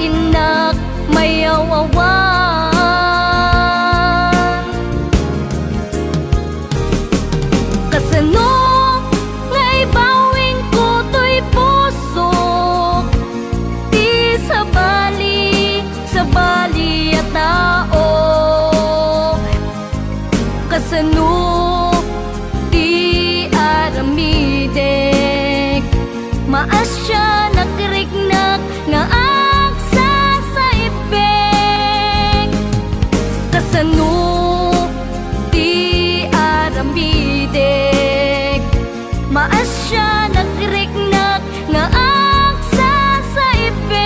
kinak mayawawan. Kasano ngay bawing ko to'y puso, di sa bali at tao. Kasano di aramidek, maas siya nagrignak nga aksa sa ibig. Kasano di aramidek, maas siya nagrignak nga aksa sa ibig.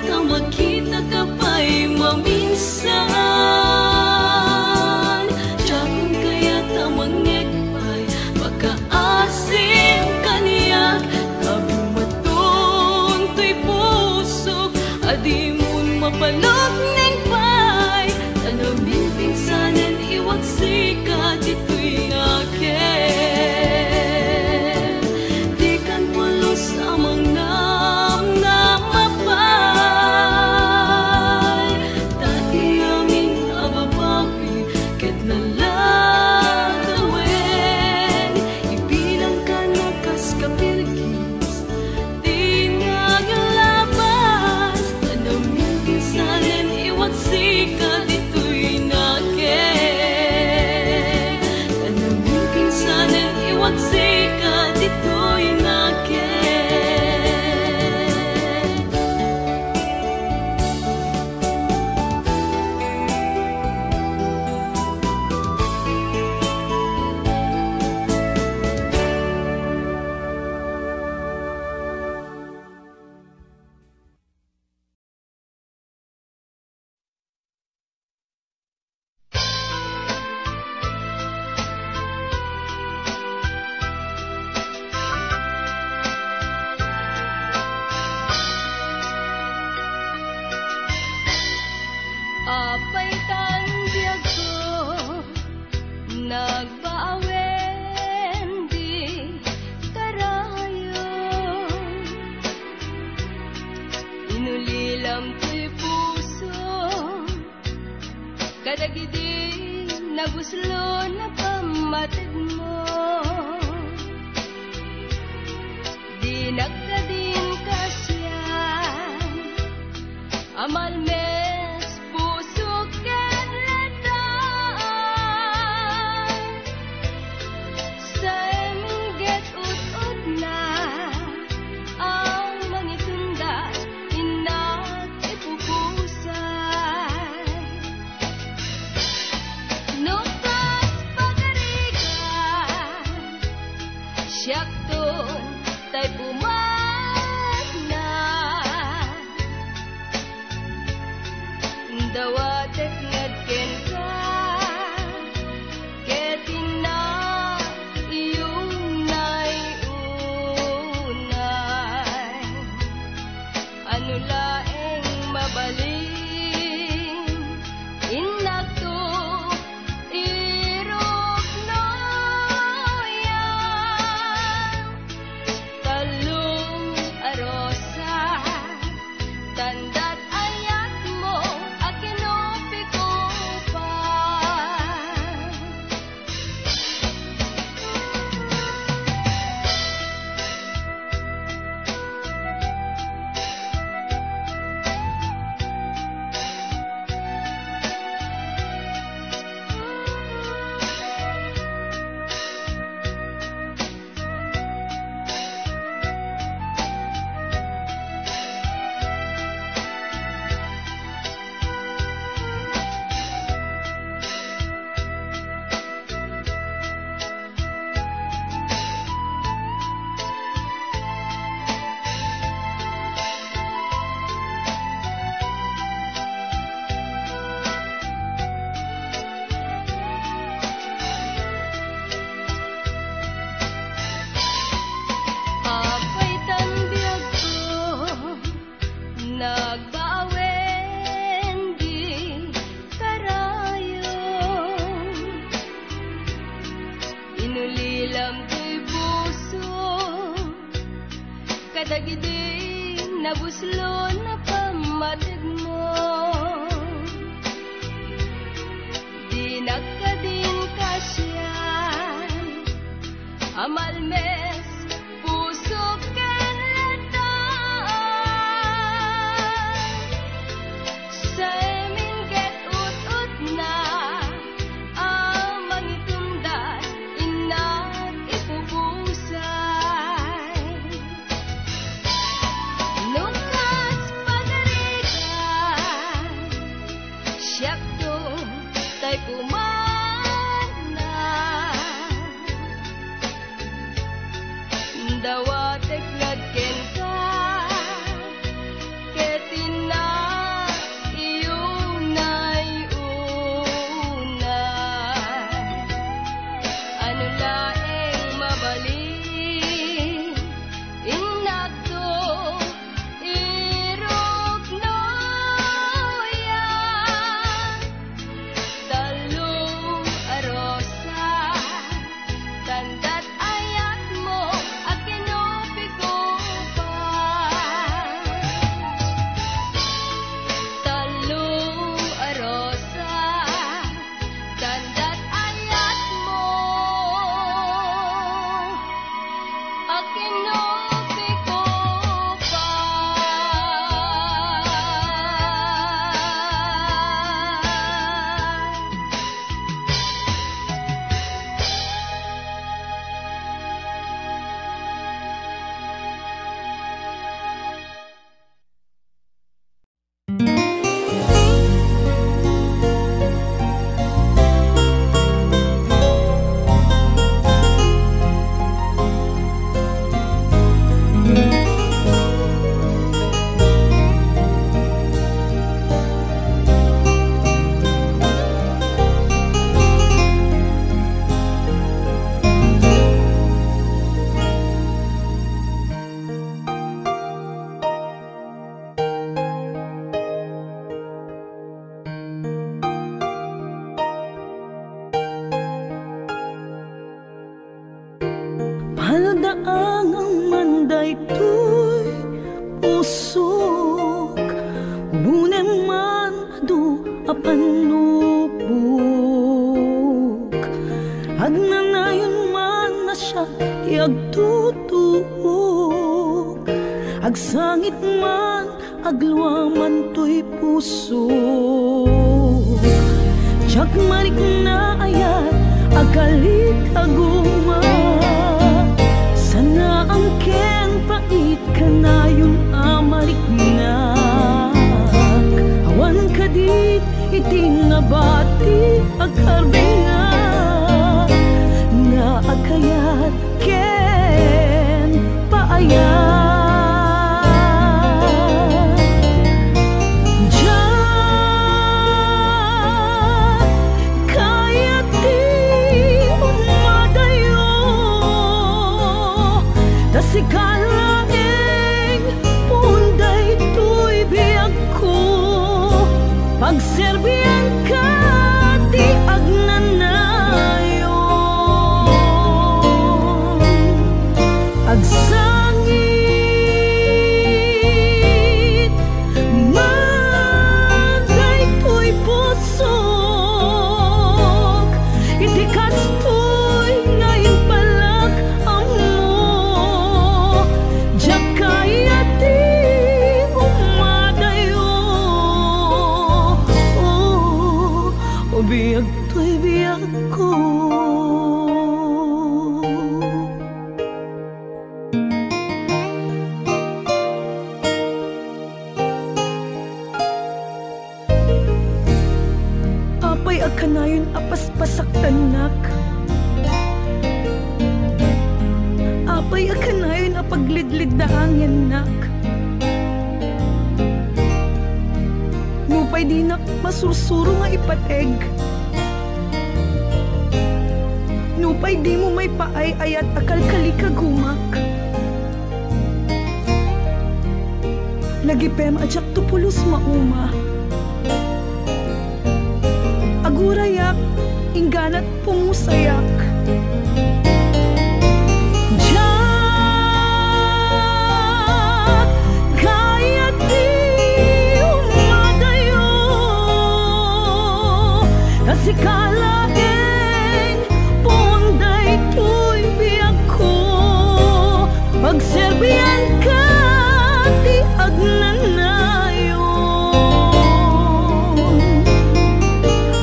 ta makita ka pa'y maminsan. Jakong kaya ta mangekpay pagkaasim kaniyak. Kabumaton to'y puso adi mo'n mapalog ning pay. Tanamin pinsanan iwag sikat ito'y akin. Di kan pulos amang nam na mapay. Dati aming ababawi ket lalagawin. Ibilang ka na kas kapilgis di nagalabas. Tanamin pinsanan iwag sikat ito'y nakin. Tanamin pinsanan iwag sikat ito'y nakin. Apay tandiag ko nagbaawen di karayo. Inulilam ko'y puso kadagidi nabuslo na pamatid mo. Di nagkadin kasyan amal mes puso ket letan. Sa emingget ut-ut na ang mangitundas inak ipupusay. Nukas pagarigan siyak doon tay pumat na. Dawatek ngadken ka ketin na iyong naiunay. Ano laeng mabaling inakto irok no yan. Talong arosa tandat ayat mo akinopi ko pa. Apay tanbiag ko nagbaawen di karayo. Inulilam ko'y puso kadagidi nabuslo na pamatid mo. Di nagkadin kasyan amal mes puso ken letan. Sa emingget ut-ut na ang mangitundas inak ipupusay. Nukas pagarigan siyak doon tay pumat na. Bunem man adu apanubuk, agnanayon man na siya iagtutuok, agsangit man agluwaman to'y puso. Tiyak manik na ayat agalik aguma, sana ang ken pait kanayon amarik na. Awan ka di itinabati agkarbinga, na agkayat ken paayat. Sikalaing punday to'y biyag ko, pagserbiyan ka di agnanayon, agsangit manday to'y pusok, itikas to'y ngayon palak amo. Biyag to'y biyag ko. Apay akanayon apaspasak tanak, apay akanayon apaglidlid na angin nak. Nupay dinak masursuro nga ipateg, nupay di mo may paay ayat akalkali kagumak. Lagipem ajak tupulos mauma, agurayak ingganat pumusayak. Sikalaing punday to'y biyag ko, pagserbiyan ka di agnanayon,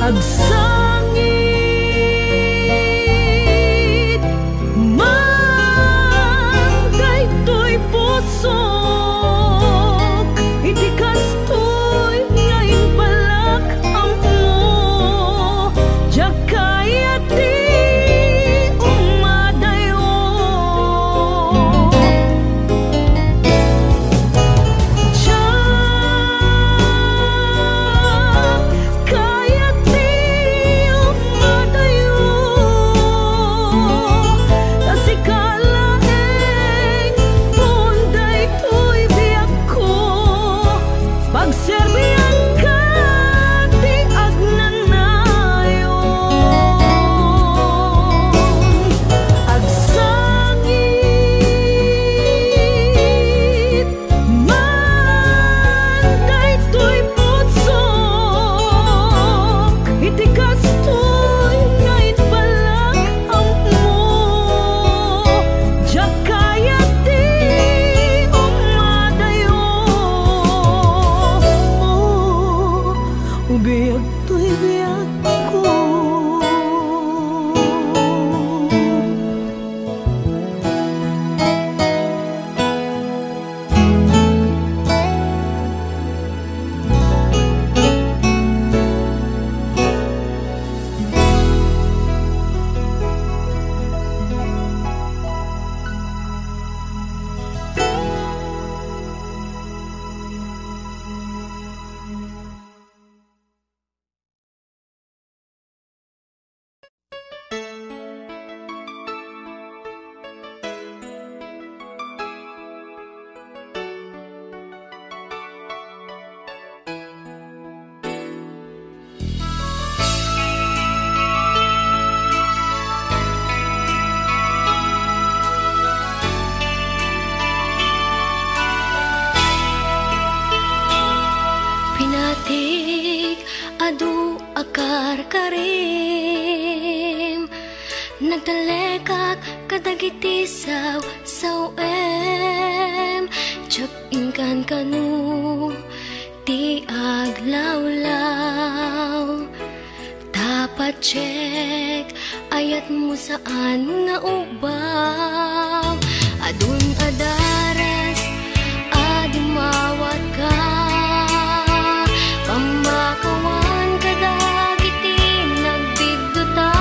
agsangit akar karim nagdalekak kadagiti sawem tsak inkan kanu ti aglawlaw dapat check ayat mo saan nga ubaw adun adaras adumawat ka pamakawan kadagiti nagbigdutam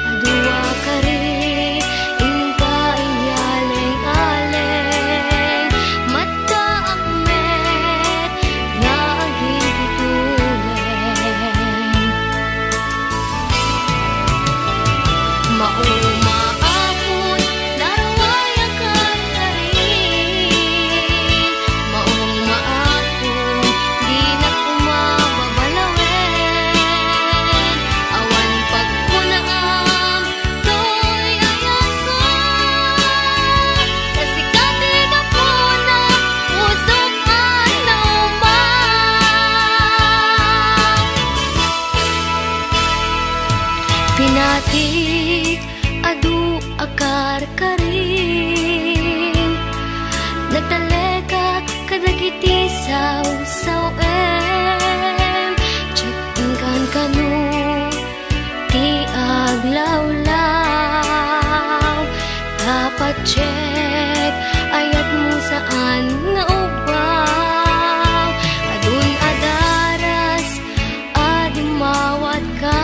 adua kari inka inyaleng-aleng matta akmet nga agigituleng mauma akon naraway akar karim mauma akon di na kumababalawen awan pagkunaam to'y ayan ko kasikati ka po na usok pinatik adu akar karim nagtalekak kadagiti sawem tsak kanu ti aglawlaw dapat check ayat mo saan nga ubaw adun adaras adumawat ka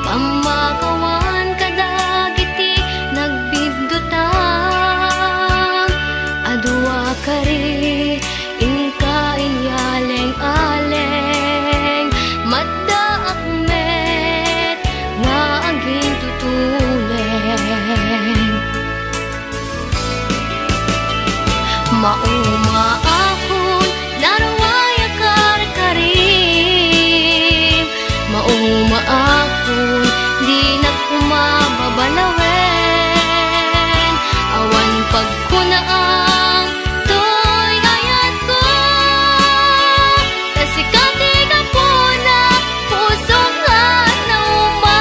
pamakawan kadagiti nagbigdutam adua kari inka inyaleng-aleng madda akmet nga aging tutuleng mauma akon naraway akar karim mauma akon di na kumababalawen awan pagkunaang to'y ayat ko kasikati ka po na puso nga nauma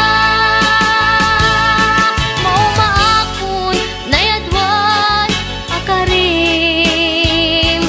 mauma akon nayadwan akarim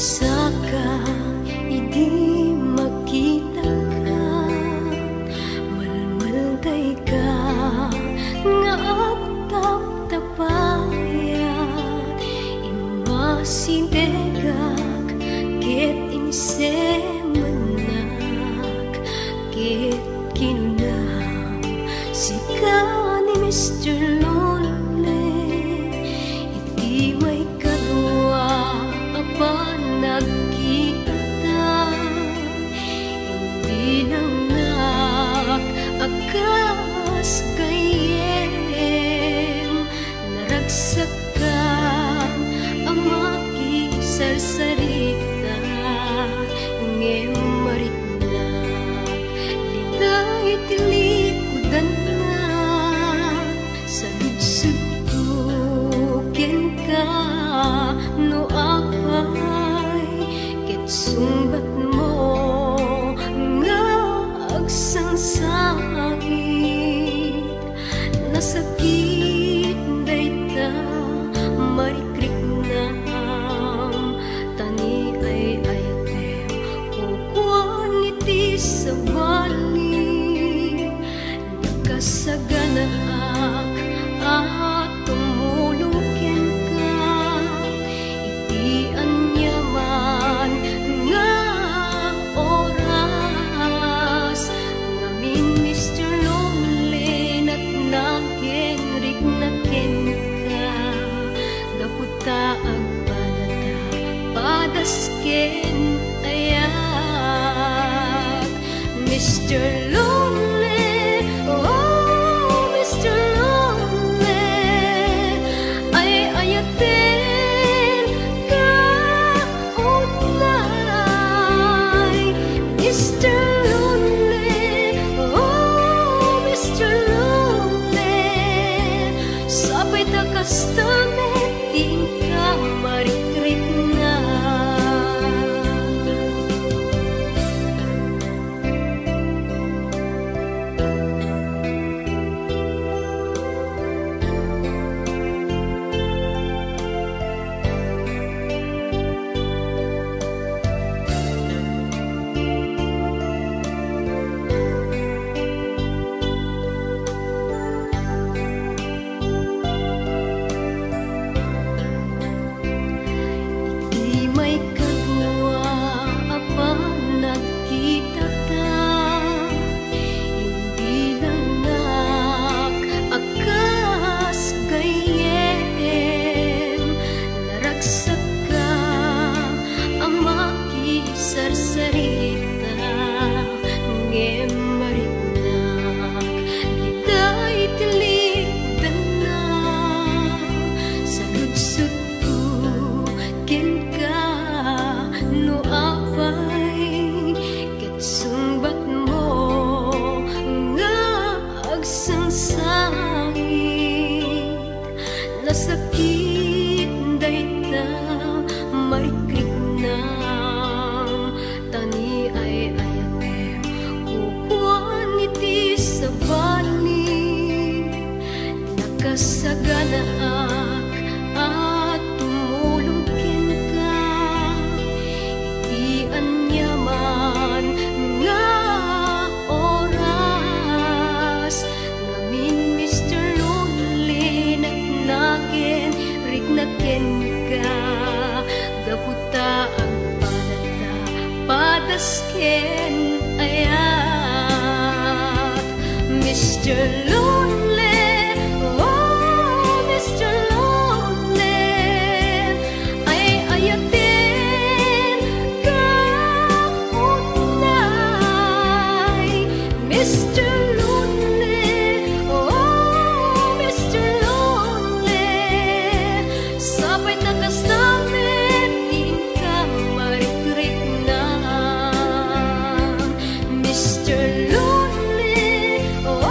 saka idi makita ka, malmalday ka nga aptap tapayat, imasintegak ket inisemenak ket kinunam sika ni Mr. Lonely. Iti may kadwa apan nagkita ta, hindi lang nag-akas kayem, naragsak ka ang makisarsarita ngem mariknak litay tilikudan na sa ludsugtukin ka no apay ket sumbat mo nga agsangsangit nasakit dayta marikriknam tani ay ayatem kukuan iti sa bali nakasaganaak at tumulukin ka iti anyaman nga oras ngamin Mr. Lonely nat nakenrik naken ka gaputa agpadata padasken ayat Mr. Lonely, oh Mr. Lonely, ay ayaten ka unay Mr. Lonely, oh Mr. Lonely, sabay ta kastamet tingka marikrik na. Di may kadwa apan nagkita ta, hindi lang nag-akas gayem, naragsak ka ang makisarsarita ngem mariknak litay tilikudan na sa ludsud ken ka no apay ket sumbat mo nga agsangsangit nasakit dayta marikriknam tani ay ayatem kukuan iti sa bali nakasaganaak at tumulungkin ka iti anyaman nga oras ngamin Mr. Lonely nagnaken riknaken ka gaputa ang padata padasken ayat Mr. Lonely, oh Mr. Lonely, ay ayaten ka unay Mr. Lonely, oh Mr. Lonely, sabay ta kastamet tingka marikrik na Mr. Lonely, oh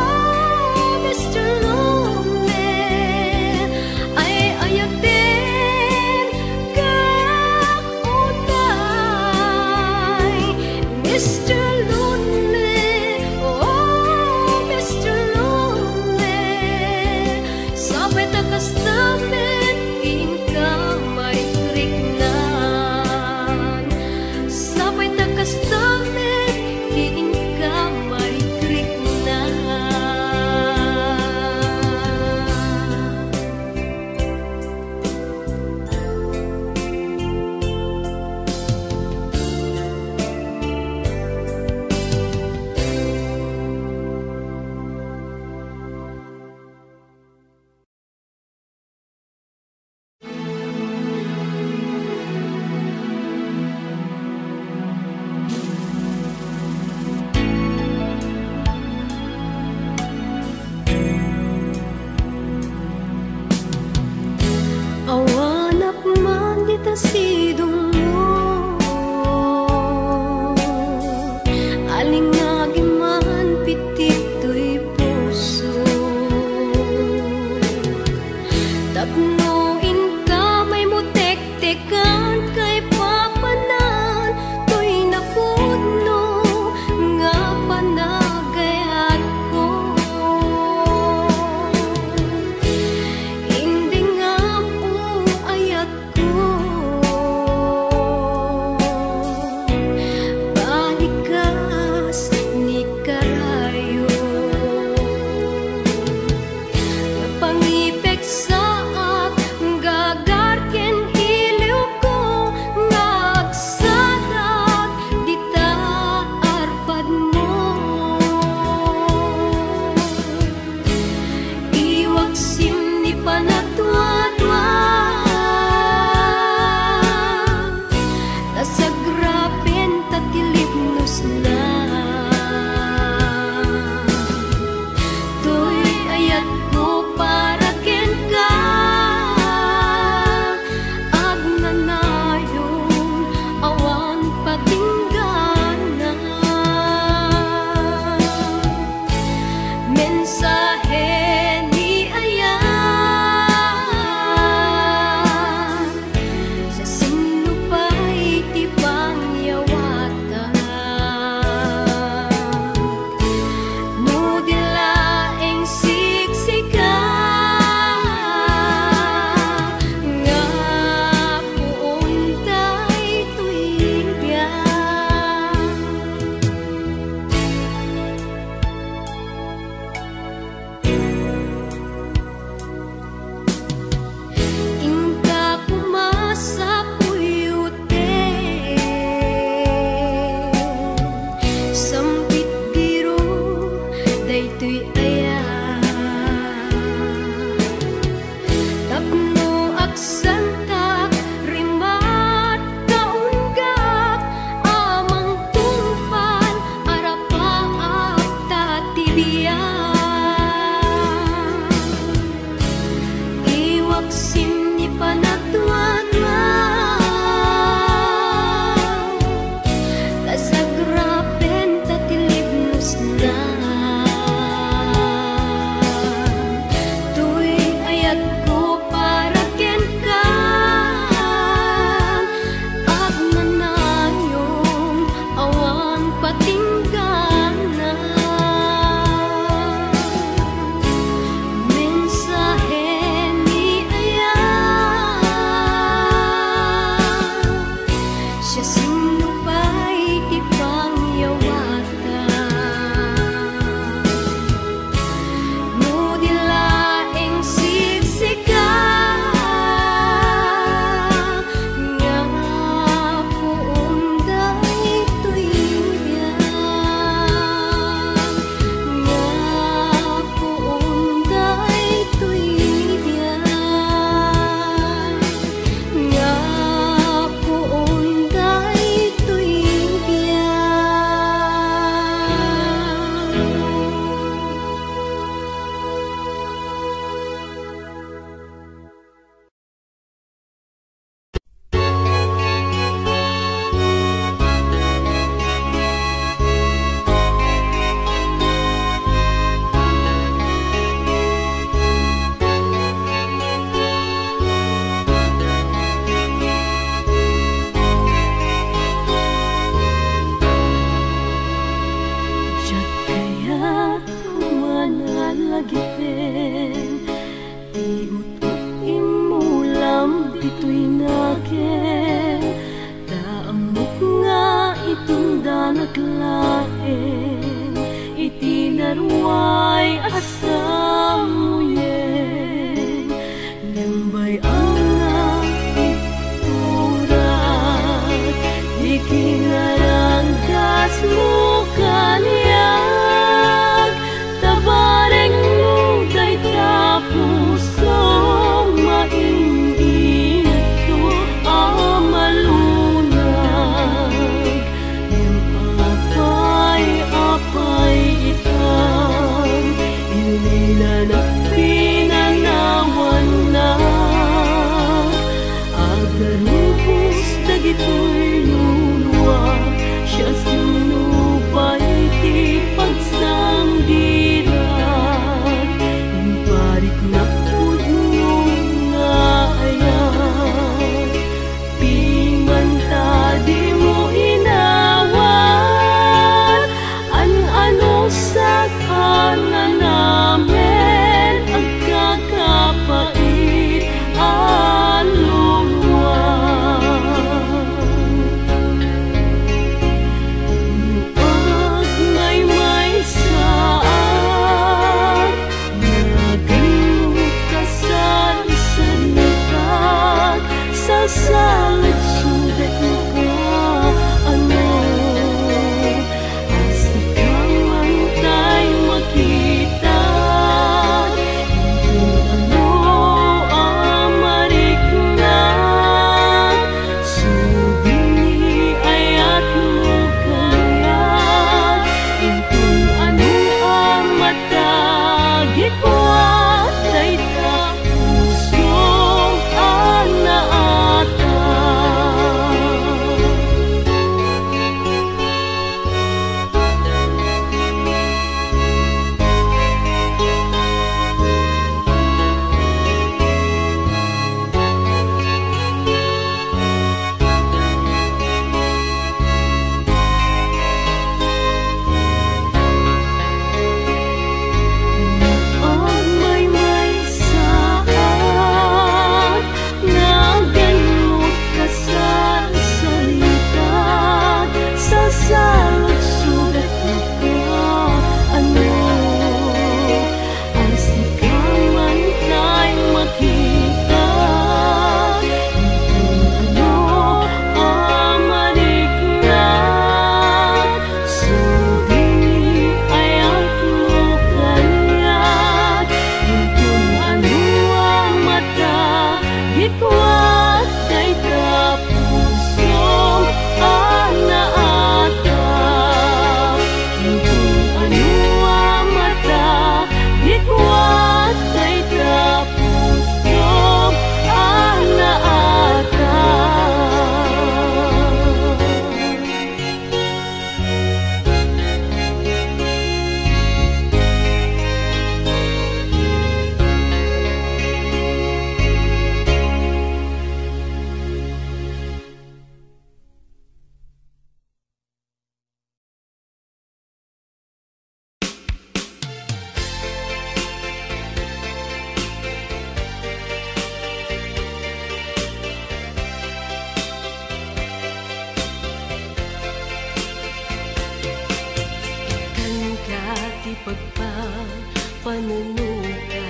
panunuka.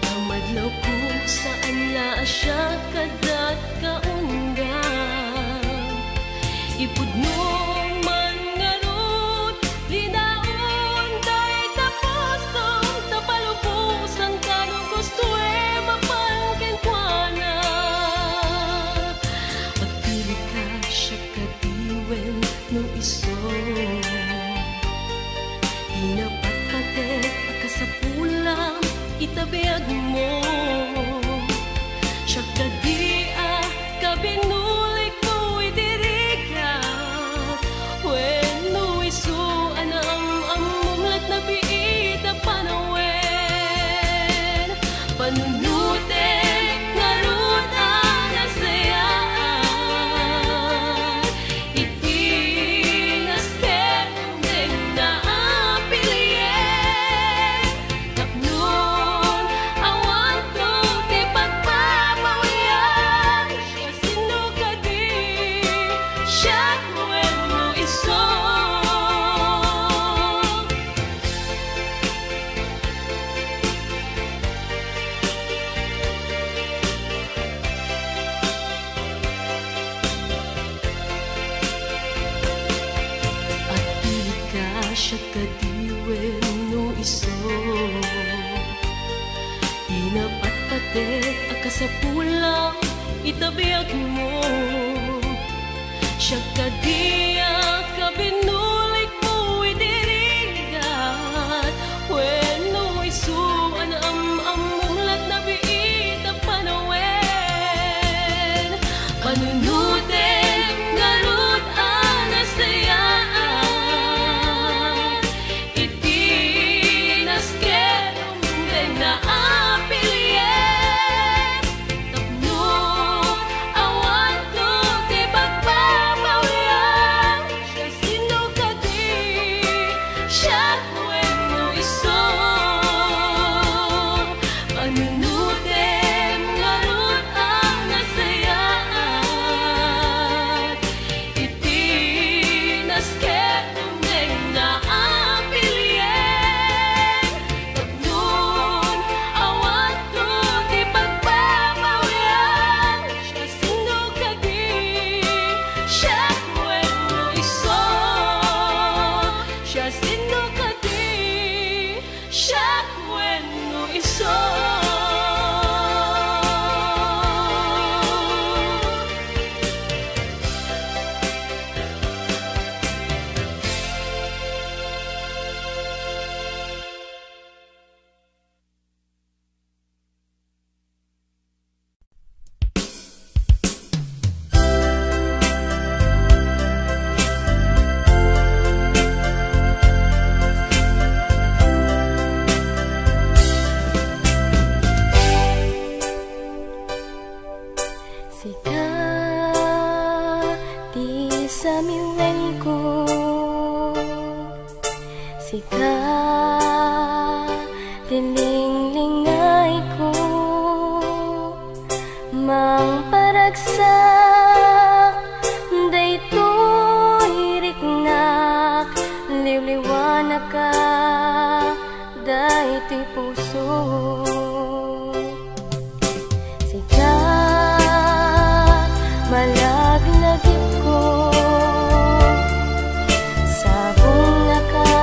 Kamadlaw ko saan la siya kadat kaungga. Ipudnong man ngarod, linaon day taposong tapalupusan kanong gusto mapangkin kuana. Pagpili ka siya kadiwen no iso. Inapat-patet pagkasapulang itabiyag mo. Siya kadia kabinulik mo idiriga. When no iso anang amumlat na biita panawen. Panunute ngarud ang nasayaan. Itinasken deng naapilyen. Tapnon awan to ti pagpapawian. Siya sinukadi siya when no iso. At pili ka siya kadiwen no iso. Inapat-patet akasapulang itabiyag mo. Siya kadia kabinulik mo idirigat. When no iso anam-amulat na biita panawen. Panunuten ngarud ang nasayaan. Itinasken deng naapilyen. Tapno awan to ti pagpapawian. Siya sinukadi siya when no iso. Panunuten ngarud ang nasayaan. Itinasken deng naapilyen. Tapnon awan to ti pagpapawian. Siya sinukadi siya when no iso. Siya sinukadi siya when no iso. Sika di sa miwen ko. Sika tilinglingay ko. Mang paragsak daytoy riknak. Liwliwanag ka daytoy puso. Sika malaglagip ko sa bunga ka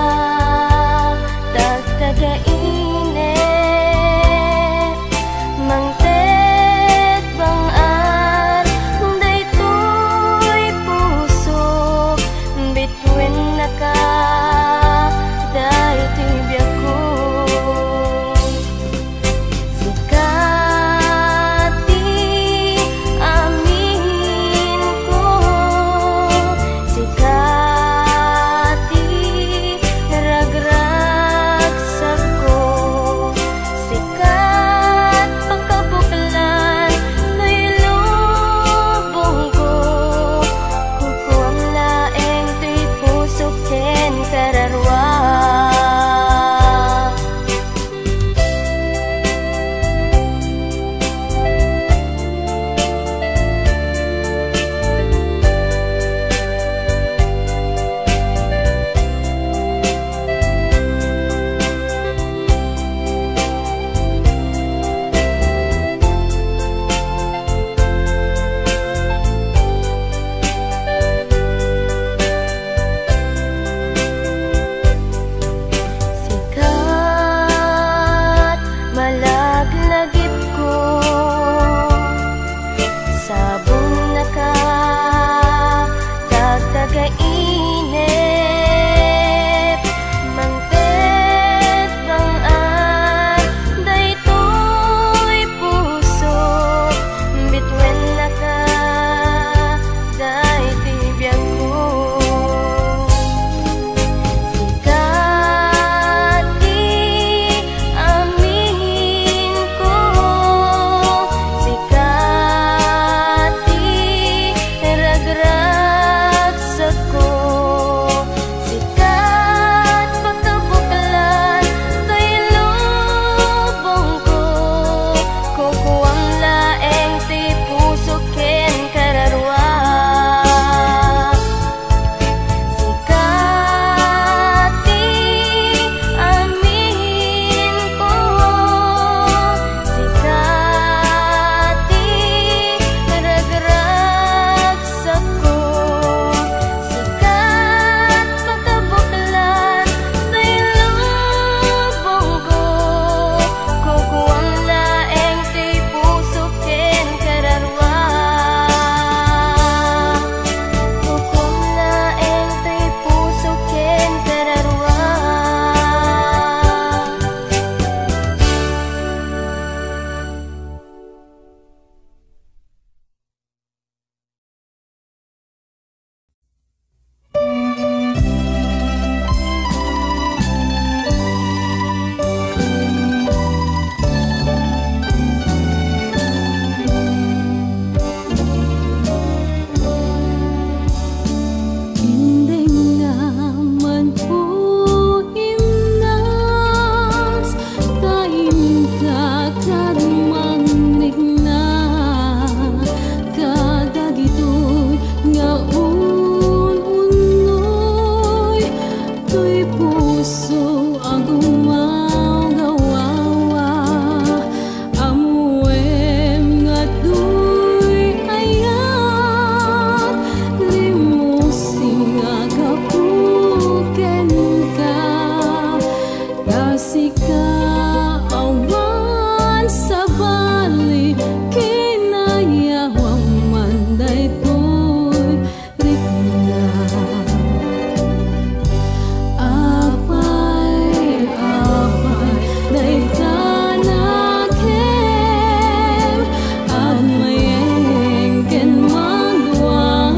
dagdagainit. Mangted bangan daytoy puso. Bituin na ka daytoy biyak ko. Sikati ragrag sa ko. awan sa bali kinayawang manday to'y rikna. Apay, apay, day tanakem at mayeng ken mandwa-dwa.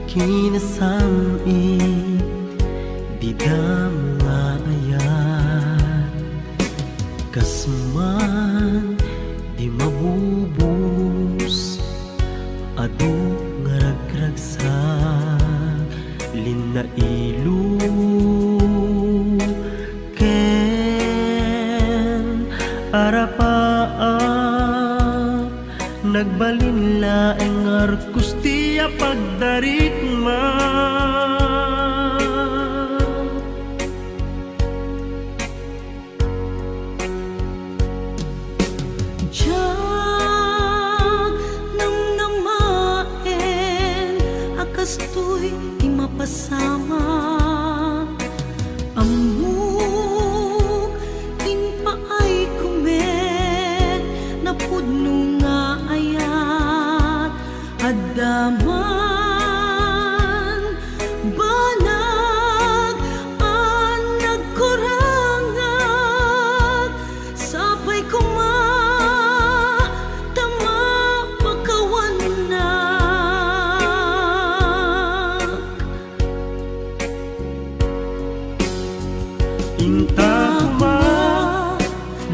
kinasami di dama ayan kasman di mabubus adu ngaragragsak linailu ken arapaa nagbalin laeng arkustia pagdarikma Diyan namnamaen akastoy di mapasama amuk inpaay kumet na pudno nga ayat adaman banag an nagkurangag sabay kuma tama pagkawanak intama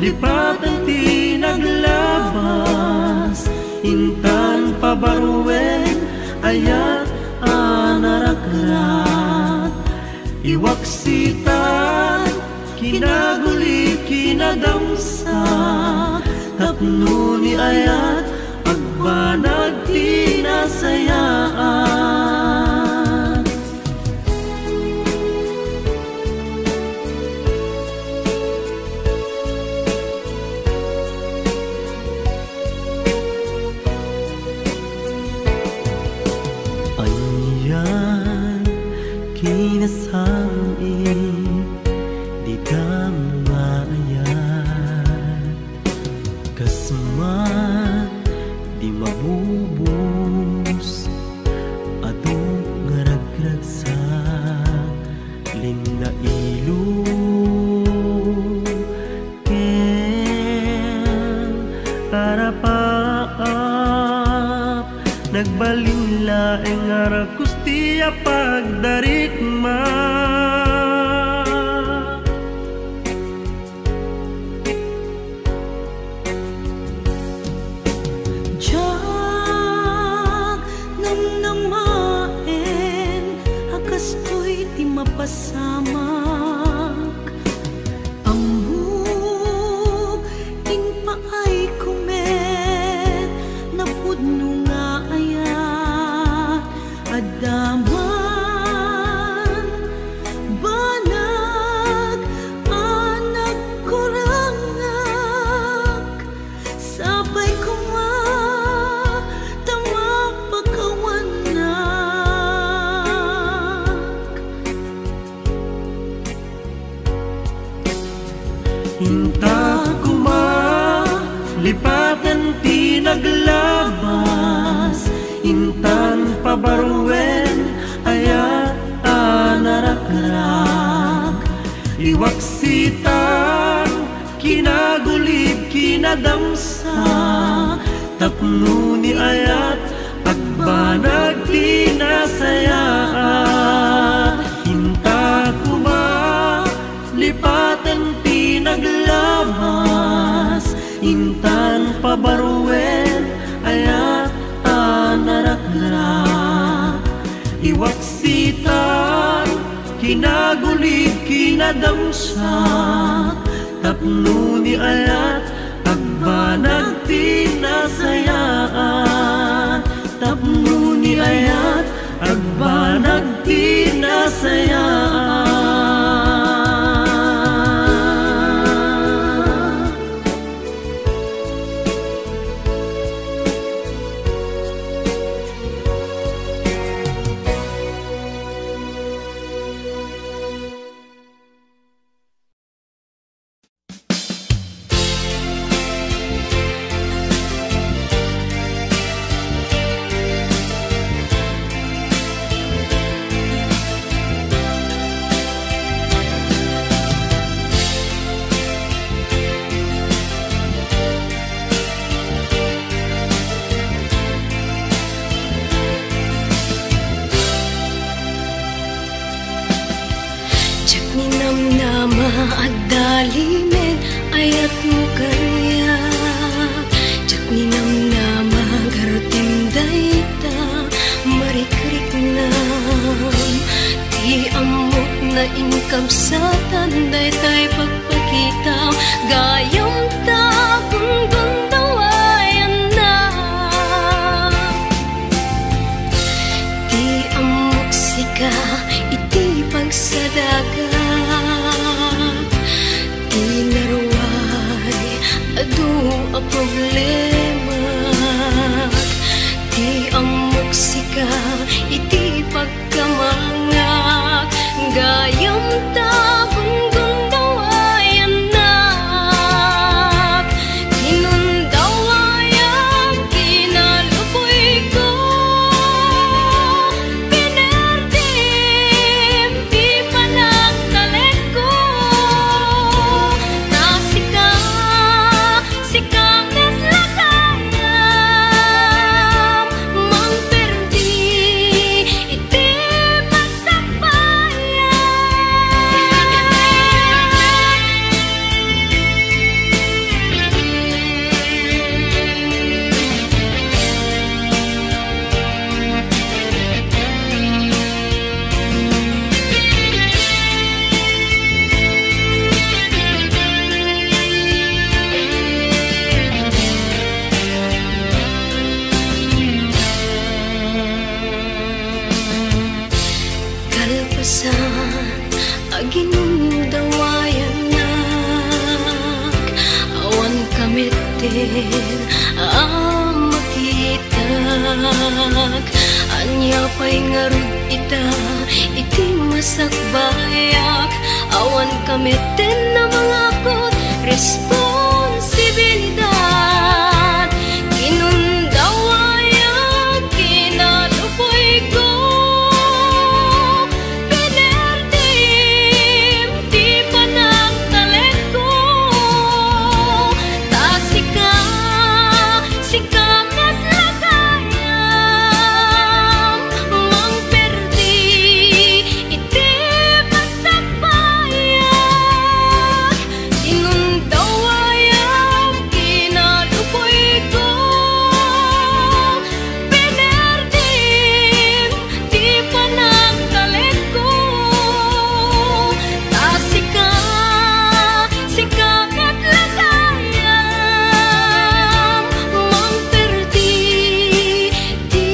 lipatan ti naglabas intan pabaruwen ayat anarakrat iwaksitan kinaguli kinadamsa tapno ni ayat agbanag ti nasayaan kinasami di damayan man di mabubus atong ngaragrag sa linda ilong ken karapaap nagbalinlaeng nga kustiya pagdarikma pasamak amok inpaay kumet na pudno nga ayat adaman banag anak kurangak sabay kuma tama pagkawanak Hinta kuma lipatan tinaglabas intan pabaruen ayat anarakrak iwaksitan kinagulib kinadamsa tapno ni ayat agbanag tinasayaan hinta kuma lipatan naglabas intan pabaruen ayat anarakrak iwaksitan kinagulib kinadamsak tapno ni ayat agbanag tinasayaan tapno ni ayat agbanag tinasayaan Dalimen ayat mo kanya jak ni namnama garutim dayta marikrik nam ti amok na inkam sa tanday tay pagpakita gayam ta kung gundawayan na ti amok sika iti pagsadaga Inaruay adu a problema Di amok sika iti pagkamangak Gayam tabon gundawayan nak Kinundawayan kinalupoy ko Pinerdim di panagtalit ko Aginundawayan nak awan kamitin makitag anya pa'y ngarud ita iti masakbayak awan kamitin na mga kot responsible posibilidad. Kinundawayag kinalupoy ko, pinerdim di pa nagtalit ko. Tasika, sikap at lagayam, mang perdi, iti pasapayag. Inundawayag kinalupoy ko, pinerdim di pa nagtalit ko. Tasika, sikap at lagayam, mang perdi, di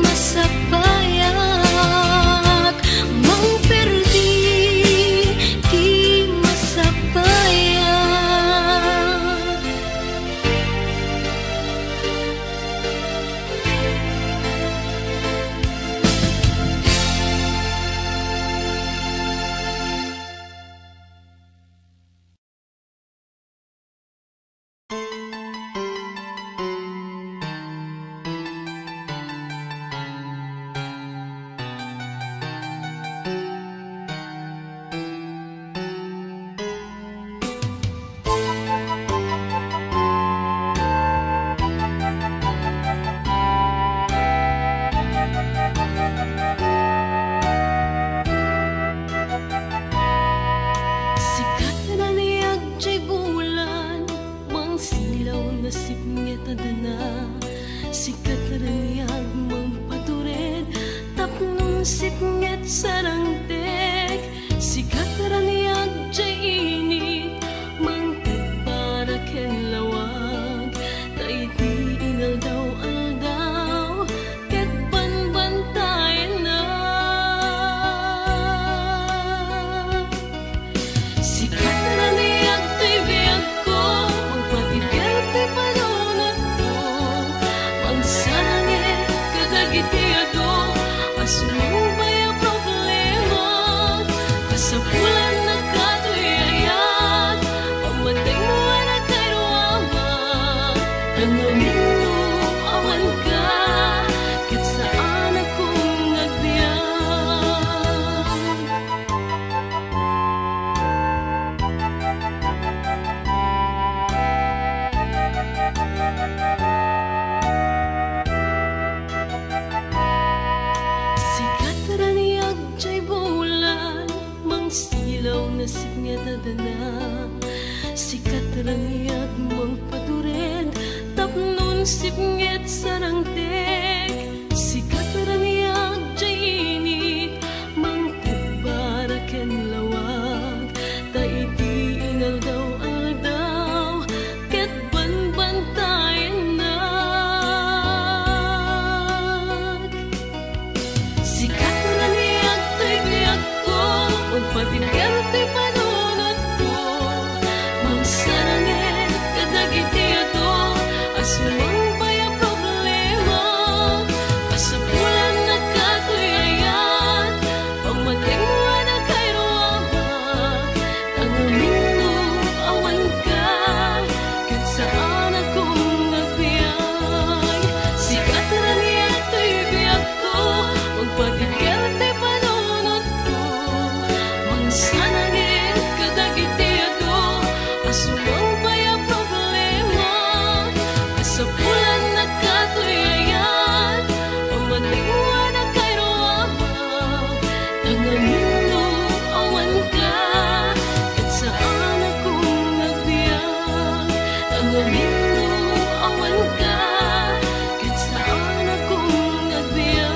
masapayag. Mang perdi, di masapayag. Sikat na niyag jay bulan, mang silaw na sipnget adana. Sikat na niyag mang patured, tapnon sipnget sarangtek. Sikat na niyag jay init, mang tagpara ken lawag. Taiti inal daw aldaw, ket banbantayan na. Sikat na niyag to'y biyag ko, magpatibiyag to'y palunod ko. Mangsangit kadagitiado, asumubay ang problema. Kasapulan na kato'y ayat, pamatay mo na kay ruwama. Tangamin mo, awan ka, ket saan akong nagbiyak. Sikat na niyag jay bulan, mang silaw na sipnget adana. Sikat na niyag mang patured, tapnon sipnget sarangtek. Sikat na niyag jay init, mang tagpara ken lawag. Taiti inal daw aldaw, ket banbantayan na. Sikat na niyag to'y biyag ko, magpatibiyag to'y panunod ko. Mangsarangit kadagitiado, asumambay ang problema. Kasapulan na kato'y ayat, pamatay mo na kay ruwama. Tangamin mo, awan ka, ket saan akong nagbiyak. Sikat na niyag to'y biyag ko, magpatibiyag to'y panunod ko. Mangsarangit kadagitiado, asumambay ang problema. Kasapulan na kato'y ayat, pamatay mo na kay ruwama. Tangamin mo, awan ka, ket saan akong nagbiyak. Tangamin mo, awan ka, ket saan akong nagbiyak.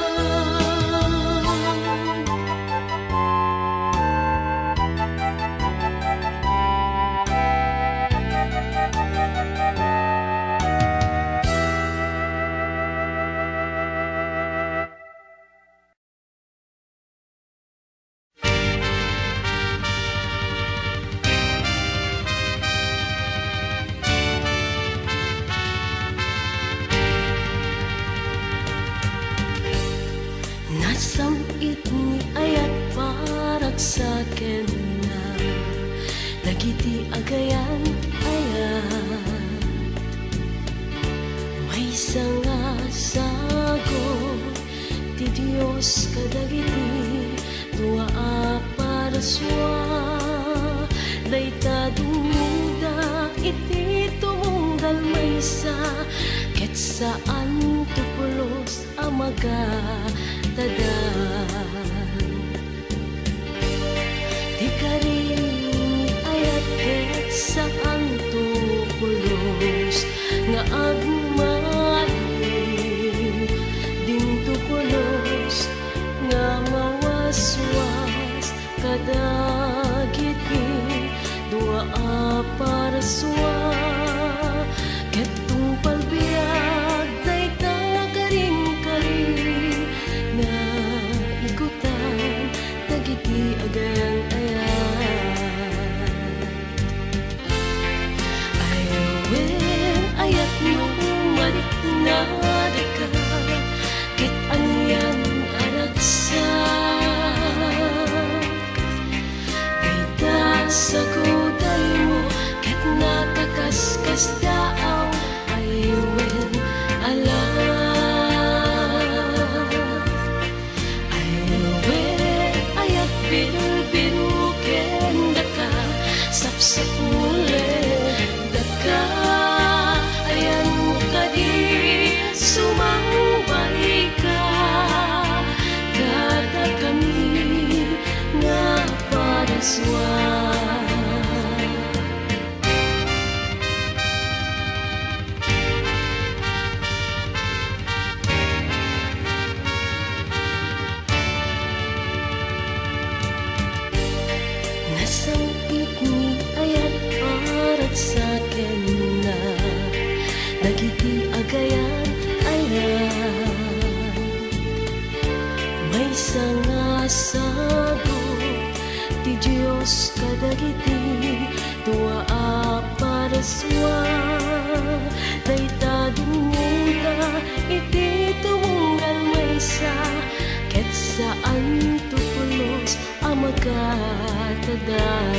Nasamit ni ayat parak saken na, nagiti agayan ayan. sangasagot ti Dios kadagiti tua para sua dayta dumuda iti tumunggal maysa ket saan tupulos amaga tadan ti karing ayat ket saan tupulos nga agmali din tupulos nga mawaswas kadagiti dua para sua ket tungpal biag dayta karing-karing nga igutan dagiti agayang-ayat ayat no manik na deka ket anyan aragsak dayta sa kuday mo ket nakakaskas daaw aywen alam aywen ayat biru-biru ken daka sapsapulen daka sumambay ka kada kami nga para sua nasangit ni ayat parat sa akin na dagiti agayan may sangasagot ti Diyos kadagiti tua para sua dayta dumuda iti tumunggal maysa ket saan tupulos amagatadan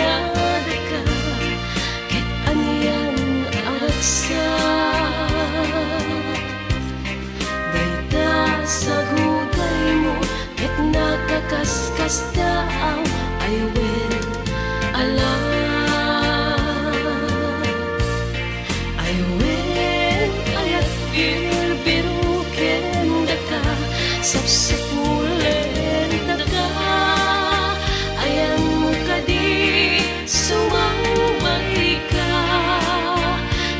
nadaka ket anyan aragsak dayta sa guday mo ket nakakaskas daaw aywen alam aywen ayat biru-biru ken daka sapsapulen daka ayan mo kadi sumambay ka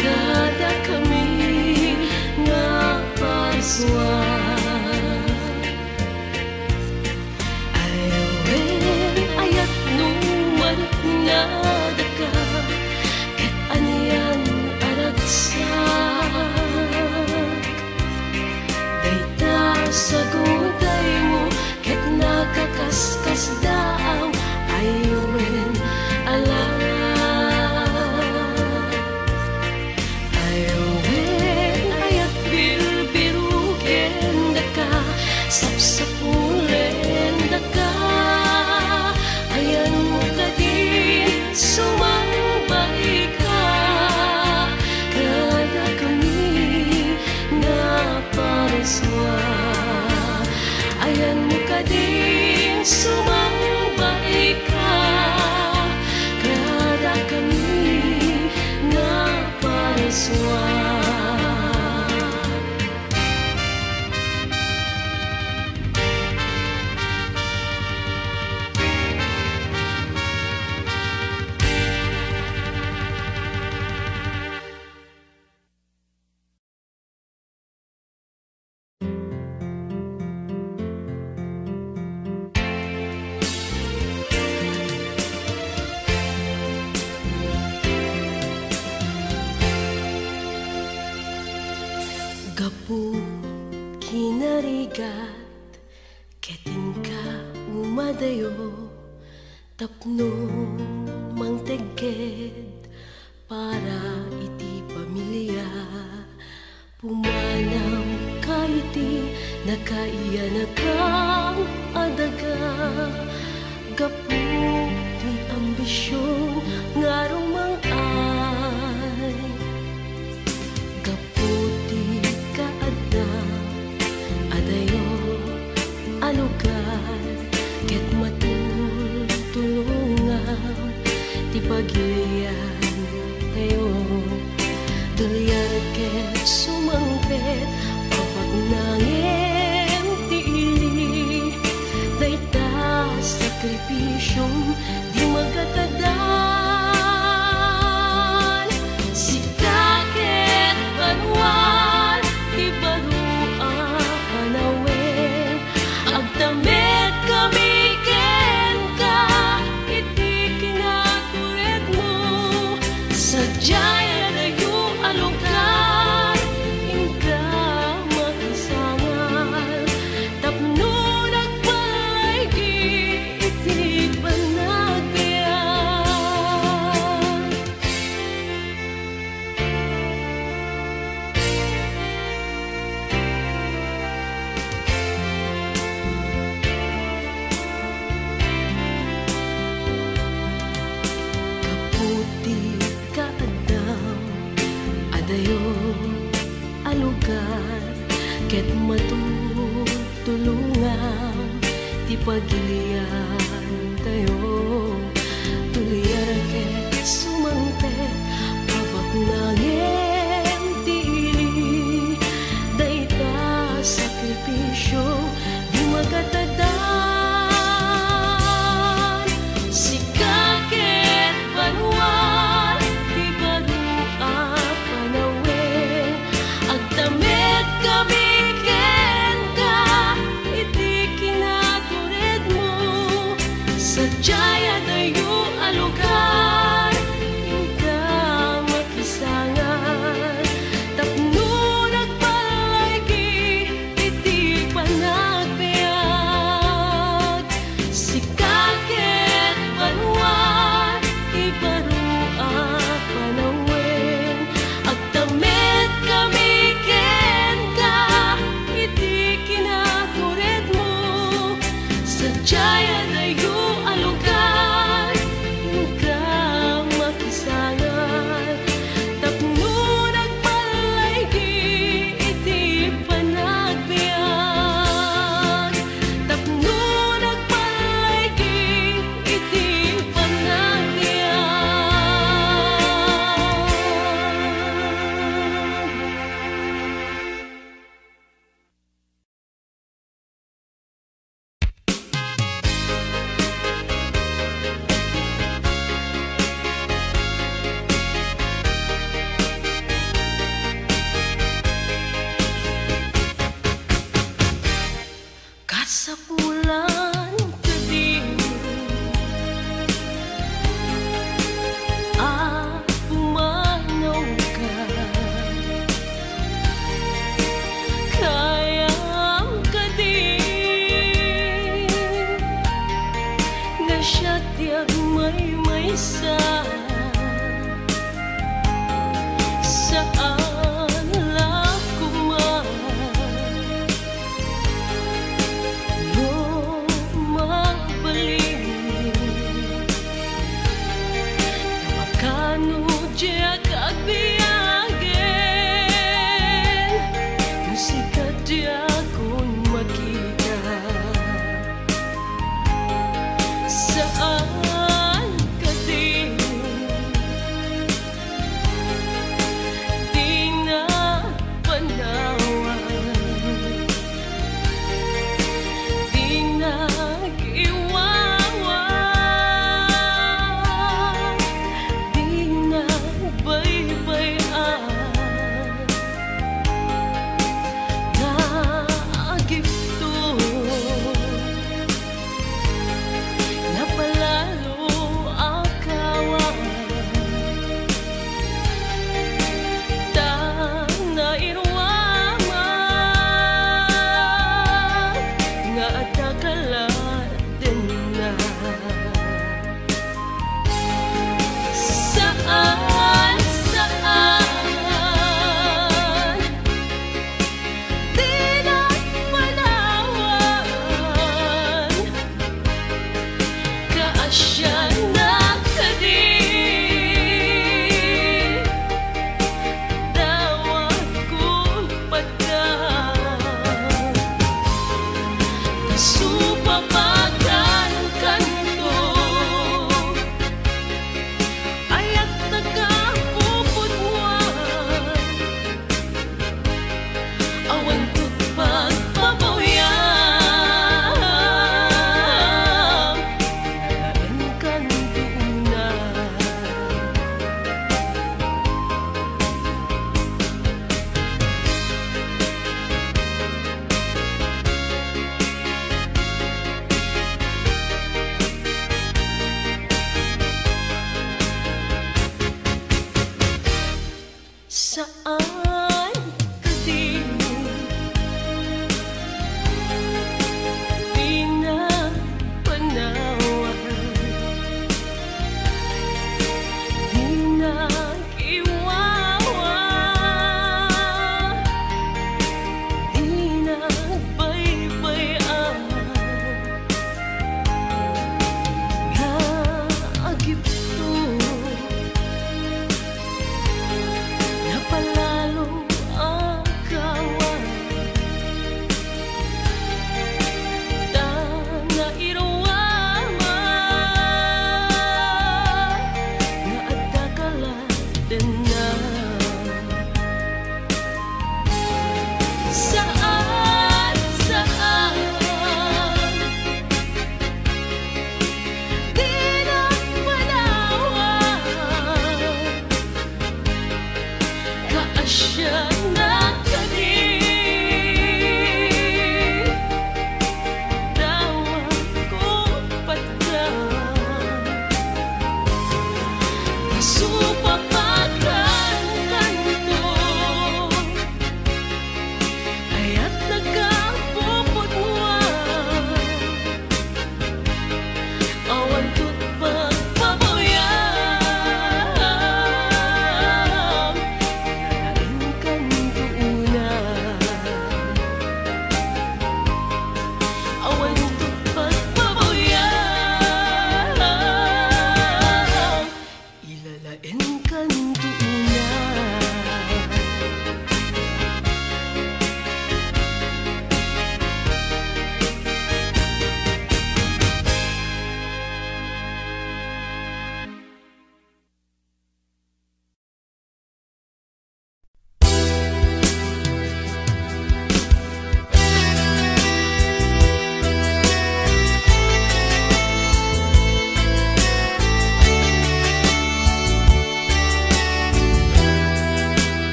kada kami nga parswa aywen ayat numanik na daka ket anyan aragsak dayta sa guday mo ket nakakaskas daaw aywen alam aywen ayat biru-biru ken daka sapsapulen daka ayan mo kadi sumambay ka kada kami nga para sua ayan mo kadi sumambay ka kada kami nga para sua gapu kinarigat keting ka umadayo tapno mangteged para iti pamilya pumanam ka iti nakaiyanakang adaga gapu ti ambil sakripisyon nga rumang ay kaputi ka adayo alugar ket matutulungan ti pagilian tayo dulyar ket sumangpet papak nangem ti ili dayta sakripisyong di magkatadan sikaket banwan ti barua panawen agtamet kami ken ka iti kinaturet mo sadyay adayo alungkar inka makisangal tapno nagpalaygi iti panagbiag kaputi ka adayo alugar ket matutulungan ti pagilian tayo tulyar ket sumangpet papak nangem ti ili dayta sakripisyo di magkatadan sikaket banwan ti barua panawen agtamet kami ken ka iti kinatured mo sadyay adayo alugar inka makisangan tapno nagpalaygi iti panagbiag sikaket banwan ti barua panawen agtamet kami ken ka iti kinatured mo sadyay adayo alugar inka makisangan tapno nagpalaygi iti panagbiag tapno nagpalaygi iti panagbiag kasapulan kadin pumanaw ka kayam kadin nga siya tiyag may sa saan lakuman makano diya kaagbiyagen musikat diya kung makita saan ka din di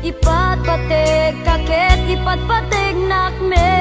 Ipat patek kakek, ipat patek nak me.